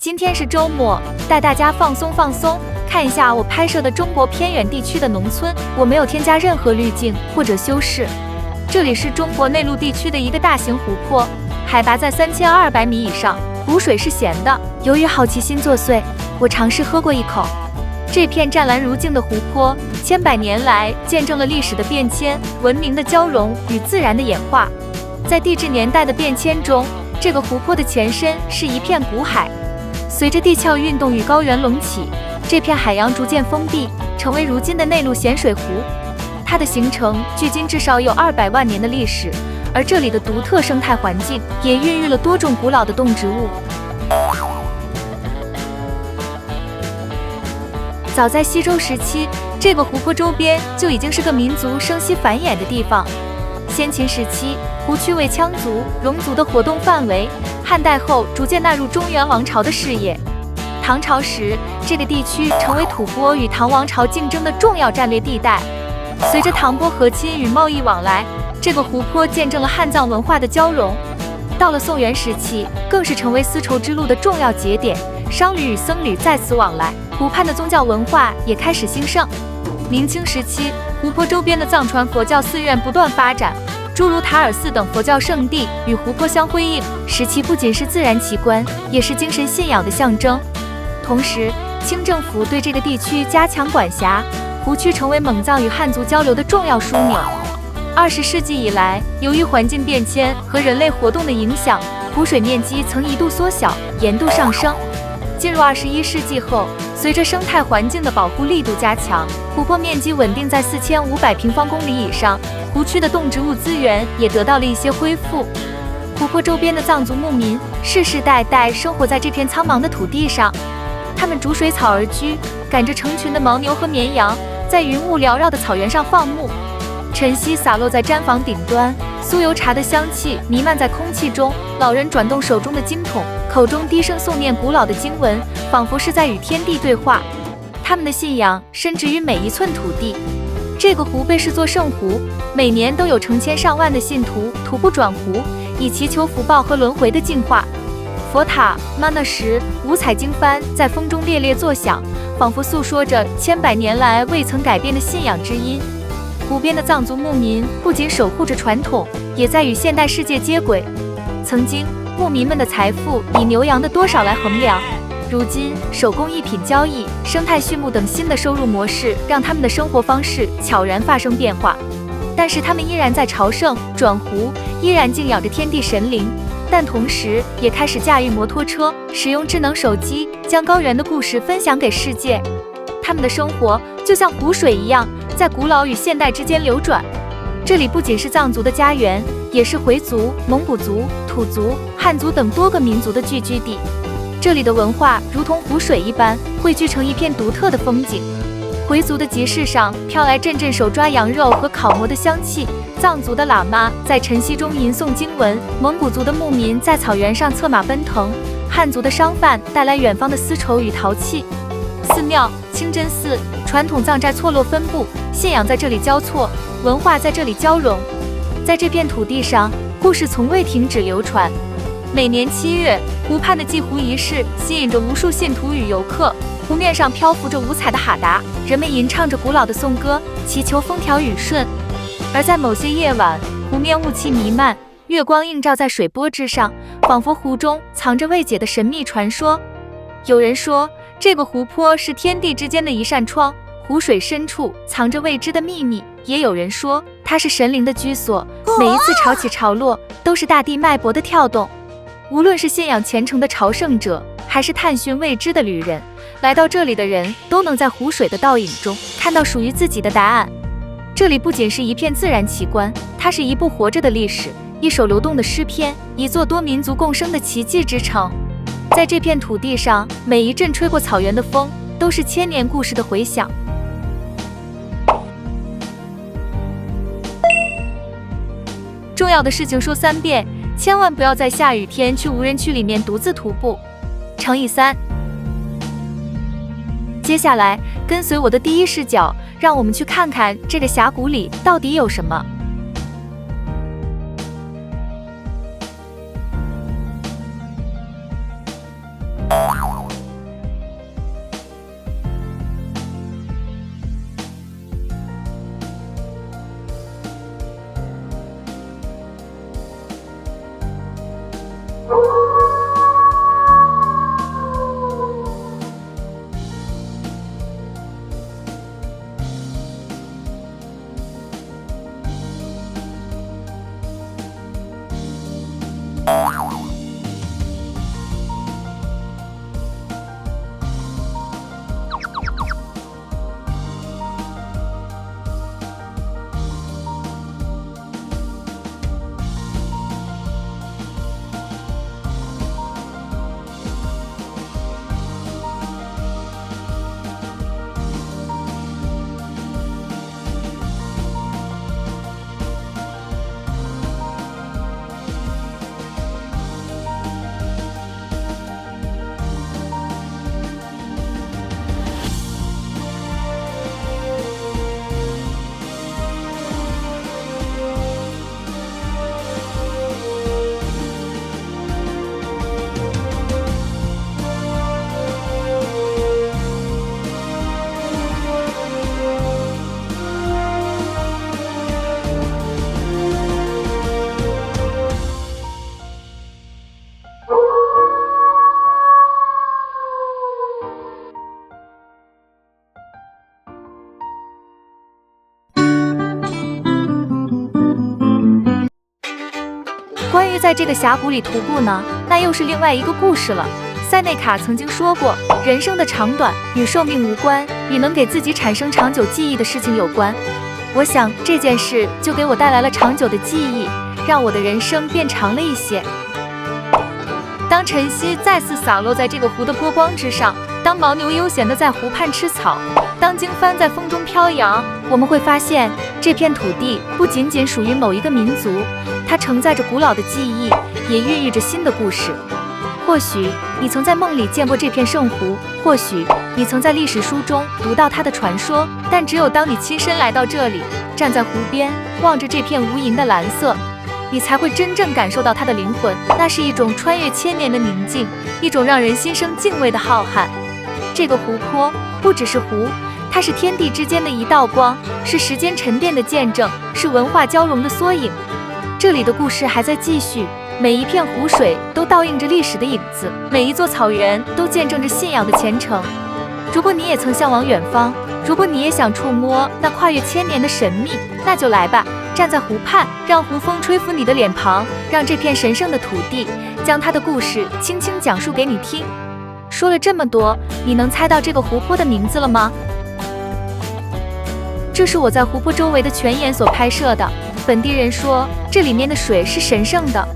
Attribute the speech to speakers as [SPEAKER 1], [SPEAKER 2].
[SPEAKER 1] 今天是周末，带大家放松放松，看一下我拍摄的中国偏远地区的农村，我没有添加任何滤镜或者修饰。这里是中国内陆地区的一个大型湖泊，海拔在3200米以上，湖水是咸的。由于好奇心作祟，我尝试喝过一口。这片湛蓝如镜的湖泊，千百年来见证了历史的变迁、文明的交融与自然的演化。在地质年代的变迁中，这个湖泊的前身是一片古海。随着地壳运动与高原隆起，这片海洋逐渐封闭，成为如今的内陆咸水湖。它的形成距今至少有200万年的历史，而这里的独特生态环境也孕育了多种古老的动植物。早在西周时期，这个湖泊周边就已经是个民族生息繁衍的地方。先秦时期，湖区为羌族、戎族的活动范围，汉代后逐渐纳入中原王朝的视野。唐朝时，这个地区成为吐蕃与唐王朝竞争的重要战略地带。随着唐波和亲与贸易往来，这个湖泊见证了汉藏文化的交融。到了宋元时期，更是成为丝绸之路的重要节点，商旅与僧侣在此往来，湖畔的宗教文化也开始兴盛。明清时期，湖泊周边的藏传佛教寺院不断发展，诸如塔尔寺等佛教圣地与湖泊相辉映，使其不仅是自然奇观，也是精神信仰的象征。同时，清政府对这个地区加强管辖，湖区成为蒙藏与汉族交流的重要枢纽。20世纪以来，由于环境变迁和人类活动的影响，湖水面积曾一度缩小，盐度上升。进入21世纪后，随着生态环境的保护力度加强，湖泊面积稳定在4500平方公里以上，湖区的动植物资源也得到了一些恢复。湖泊周边的藏族牧民世世代代生活在这片苍茫的土地上，他们逐水草而居，赶着成群的牦牛和绵羊，在云雾缭绕的草原上放牧。晨曦洒落在毡房顶端，酥油茶的香气弥漫在空气中，老人转动手中的经筒，口中低声诵念古老的经文，仿佛是在与天地对话。他们的信仰深植于每一寸土地。这个湖被视作圣湖，每年都有成千上万的信徒徒步转湖，以祈求福报和轮回的净化。佛塔、玛那什、五彩经幡在风中猎猎作响，仿佛诉说着千百年来未曾改变的信仰之音。湖边的藏族牧民不仅守护着传统，也在与现代世界接轨。曾经，牧民们的财富以牛羊的多少来衡量，如今手工艺品交易、生态畜牧等新的收入模式，让他们的生活方式悄然发生变化。但是他们依然在朝圣、转湖，依然敬仰着天地神灵，但同时也开始驾驭摩托车，使用智能手机，将高原的故事分享给世界。他们的生活就像湖水一样，在古老与现代之间流转。这里不仅是藏族的家园，也是回族、蒙古族、土族、汉族等多个民族的聚居地。这里的文化如同湖水一般，汇聚成一片独特的风景。回族的集市上飘来阵阵手抓羊肉和烤馍的香气，藏族的喇嘛在晨曦中吟诵经文，蒙古族的牧民在草原上策马奔腾，汉族的商贩带来远方的丝绸与陶器。寺庙、清真寺、传统藏寨错落分布，信仰在这里交错，文化在这里交融。在这片土地上，故事从未停止流传。每年7月，湖畔的祭湖仪式吸引着无数信徒与游客，湖面上漂浮着五彩的哈达，人们吟唱着古老的颂歌，祈求风调雨顺。而在某些夜晚，湖面雾气弥漫，月光映照在水波之上，仿佛湖中藏着未解的神秘传说。有人说，这个湖泊是天地之间的一扇窗，湖水深处藏着未知的秘密。也有人说，它是神灵的居所，每一次潮起潮落，都是大地脉搏的跳动。无论是信仰虔诚的朝圣者，还是探寻未知的旅人，来到这里的人都能在湖水的倒影中看到属于自己的答案。这里不仅是一片自然奇观，它是一部活着的历史，一首流动的诗篇，一座多民族共生的奇迹之城。在这片土地上，每一阵吹过草原的风，都是千年故事的回响。重要的事情说3遍，千万不要在下雨天去无人区里面独自徒步。乘以3。接下来，跟随我的第一视角，让我们去看看这个峡谷里到底有什么。在这个峡谷里徒步呢，那又是另外一个故事了。塞内卡曾经说过，人生的长短与寿命无关，与能给自己产生长久记忆的事情有关。我想这件事就给我带来了长久的记忆，让我的人生变长了一些。当晨曦再次洒落在这个湖的波光之上，当牦牛悠闲地在湖畔吃草，当经幡在风中飘扬，我们会发现这片土地不仅仅属于某一个民族，它承载着古老的记忆，也孕育着新的故事。或许你曾在梦里见过这片圣湖，或许你曾在历史书中读到它的传说，但只有当你亲身来到这里，站在湖边，望着这片无垠的蓝色，你才会真正感受到它的灵魂。那是一种穿越千年的宁静，一种让人心生敬畏的浩瀚。这个湖泊不只是湖，它是天地之间的一道光，是时间沉淀的见证，是文化交融的缩影。这里的故事还在继续，每一片湖水都倒映着历史的影子，每一座草原都见证着信仰的虔诚。如果你也曾向往远方，如果你也想触摸那跨越千年的神秘，那就来吧，站在湖畔，让湖风吹拂你的脸庞，让这片神圣的土地将它的故事轻轻讲述给你听。说了这么多，你能猜到这个湖泊的名字了吗？这是我在湖泊周围的泉眼所拍摄的。本地人说，这里面的水是神圣的，